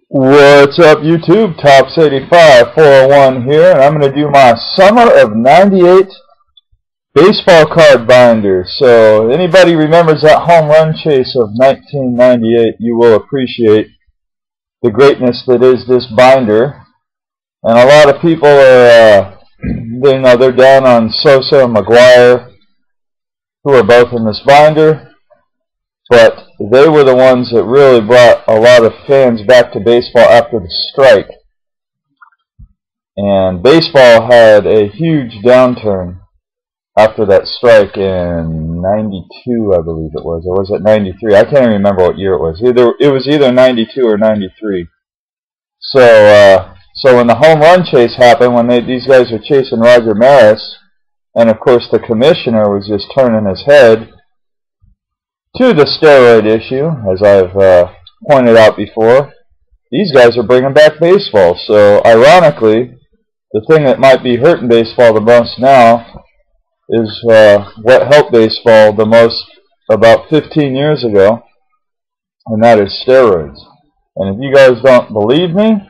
What's up, YouTube? Tops85 401 here, and I'm going to do my Summer of '98 baseball card binder. So, anybody remembers that home run chase of 1998, you will appreciate the greatness that is this binder. And a lot of people are, they're down on Sosa and McGuire, who are both in this binder. But they were the ones that really brought a lot of fans back to baseball after the strike. And baseball had a huge downturn after that strike in '92, I believe it was. Or was it '93? I can't even remember what year it was. It was either '92 or '93. So when the home run chase happened, when these guys were chasing Roger Maris, and of course the commissioner was just turning his head to the steroid issue, as I've pointed out before, these guys are bringing back baseball. So, ironically, the thing that might be hurting baseball the most now is what helped baseball the most about 15 years ago, and that is steroids. And if you guys don't believe me,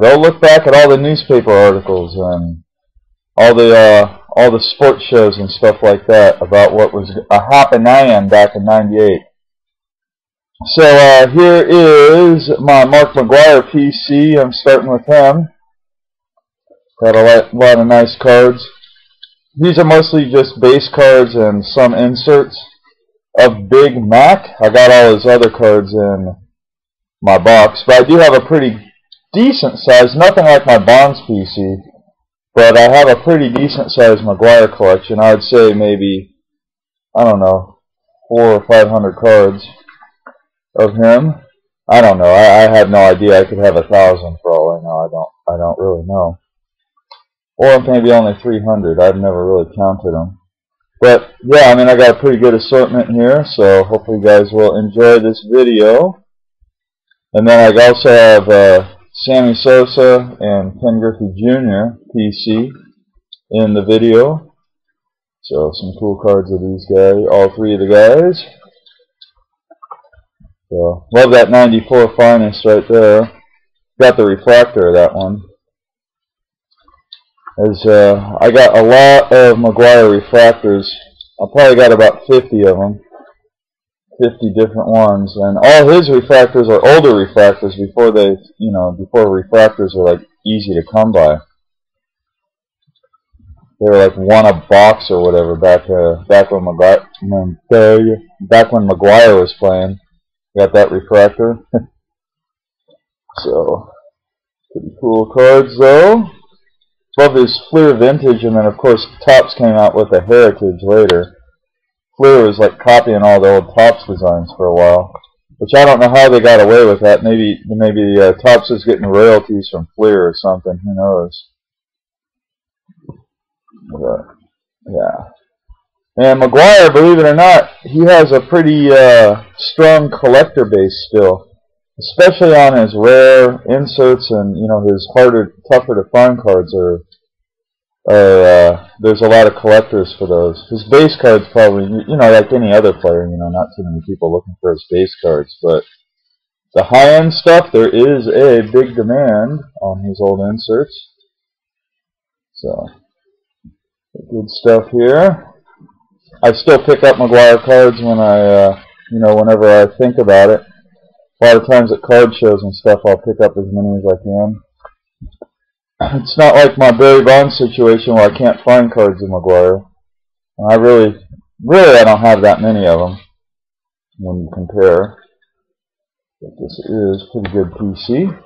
go look back at all the newspaper articles and all the sports shows and stuff like that about what was happening back in '98. So here is my Mark McGuire PC. I'm starting with him. Got a lot of nice cards. These are mostly just base cards and some inserts of Big Mac. I got all his other cards in my box, but I do have a pretty decent size, nothing like my Bonds PC. But I have a pretty decent-sized McGuire collection. I would say maybe, I don't know, 400 or 500 cards of him. I don't know. I have no idea. I could have 1,000 for all I know. I don't really know. Or maybe only 300. I've never really counted them. But yeah, I mean, I got a pretty good assortment here. So hopefully you guys will enjoy this video. And then I also have Sammy Sosa and Ken Griffey Jr. PC in the video. So some cool cards of these guys, all three of the guys. So love that '94 finest right there. Got the refractor of that one. As I got a lot of McGuire refractors. I probably got about 50 of them. 50 different ones, and all his refractors are older refractors before before refractors were like easy to come by. They were like one a box or whatever back when McGuire was playing. Got that refractor. So pretty cool cards though. Love his Fleer Vintage, and then of course Topps came out with a Heritage later. Fleer was like copying all the old Topps designs for a while, which I don't know how they got away with that. Maybe Topps is getting royalties from Fleer or something. Who knows? But, yeah. And McGuire, believe it or not, he has a pretty strong collector base still, especially on his rare inserts and his tougher to find cards are. There's a lot of collectors for those. His base cards probably, like any other player, not too many people looking for his base cards. But the high-end stuff, there is a big demand on his old inserts. So, good stuff here. I still pick up McGuire cards when whenever I think about it. A lot of times at card shows and stuff, I'll pick up as many as I can. It's not like my Barry Bonds situation where I can't find cards of McGuire. I really I don't have that many of them when you compare. But this is pretty good PC.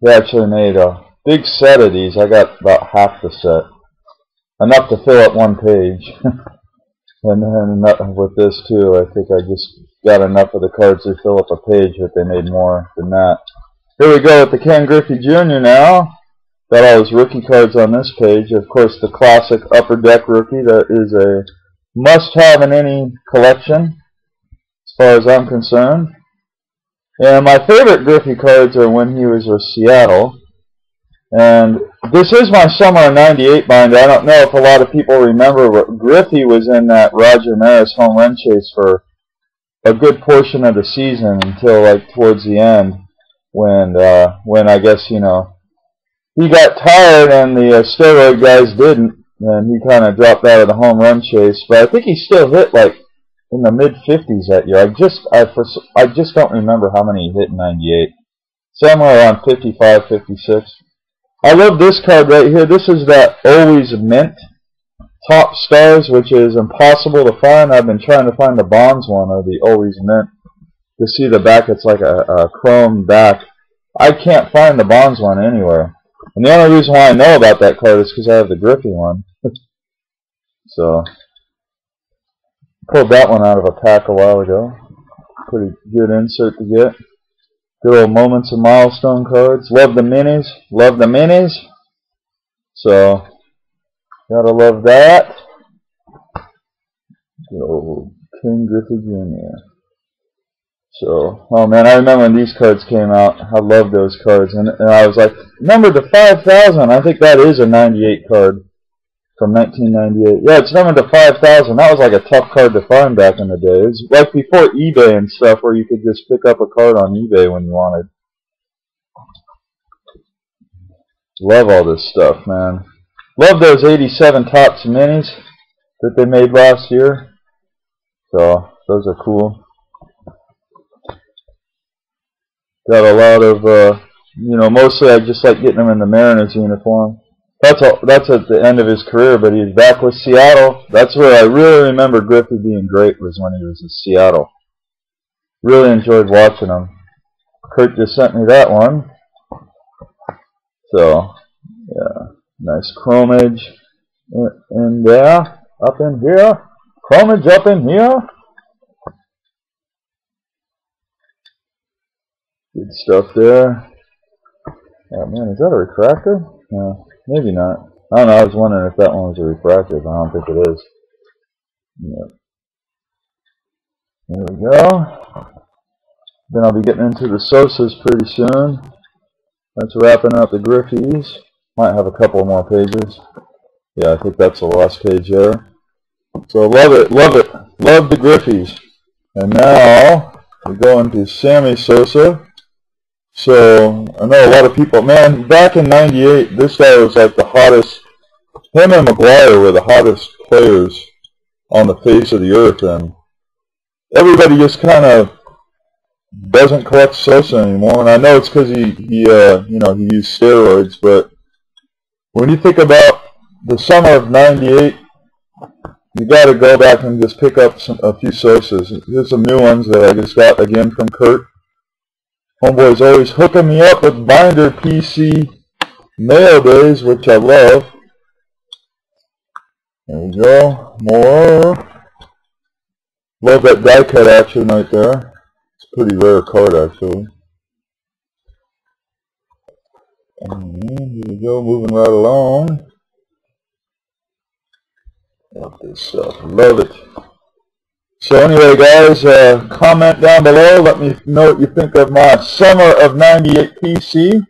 They actually made a big set of these. I got about half the set. Enough to fill up one page. And then with this too, I think I just got enough of the cards to fill up a page, but they made more than that. Here we go with the Ken Griffey Jr. now. Got all his rookie cards on this page. Of course, the classic Upper Deck rookie that is a must-have in any collection, as far as I'm concerned. And my favorite Griffey cards are when he was with Seattle. And this is my Summer of '98 binder. I don't know if a lot of people remember, but Griffey was in that Roger Maris home run chase for a good portion of the season until like towards the end. when I guess, you know, he got tired and the steroid guys didn't, and he kind of dropped out of the home run chase. But I think he still hit like in the mid-50s that year. I just don't remember how many he hit in '98. Somewhere around 55, 56. I love this card right here. This is that Always Mint Top Stars, which is impossible to find. I've been trying to find the Bonds one, or the Always Mint. You see the back, it's like a chrome back. I can't find the Bonds one anywhere. And the only reason why I know about that card is because I have the Griffey one. So, pulled that one out of a pack a while ago. Pretty good insert to get. Good old Moments and Milestone cards. Love the minis. Love the minis. So, gotta love that. Good old King Griffey Jr. So, oh man, I remember when these cards came out. I loved those cards. And I was like, numbered to 5,000. I think that is a 98 card from 1998. Yeah, it's numbered to 5,000. That was like a tough card to find back in the day. It was like before eBay and stuff, where you could just pick up a card on eBay when you wanted. Love all this stuff, man. Love those 87 Topps minis that they made last year. So, those are cool. Got a lot of, you know, mostly I just like getting him in the Mariners uniform. That's at the end of his career, but he's back with Seattle. That's where I really remember Griffey being great, was when he was in Seattle. Really enjoyed watching him. Kurt just sent me that one. So, yeah, nice chromage in there, up in here. Chromage up in here. Good stuff there. Oh man, is that a refractor? No, maybe not. I don't know, I was wondering if that one was a refractor, but I don't think it is. Yeah. There we go. Then I'll be getting into the Sosas pretty soon. That's wrapping up the Griffies. Might have a couple more pages. Yeah, I think that's the last page there. So love it, love it. Love the Griffies. And now we go into Sammy Sosa. So, I know a lot of people, man, back in '98, this guy was like the hottest. Him and McGuire were the hottest players on the face of the earth, and everybody just kind of doesn't collect Sosa anymore. And I know it's because he you know, he used steroids, but when you think about the summer of '98, you got to go back and just pick up a few Sosas. Here's some new ones that I just got again from Kurt. Homeboy's always hooking me up with binder PC mail days, which I love. There we go. More. Love that die cut action right there. It's a pretty rare card, actually. And here we go, moving right along. Love this stuff. Love it. So anyway, guys, comment down below. Let me know what you think of my Summer of '98 PC.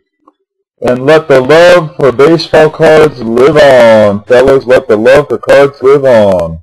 And let the love for baseball cards live on. Fellas, let the love for cards live on.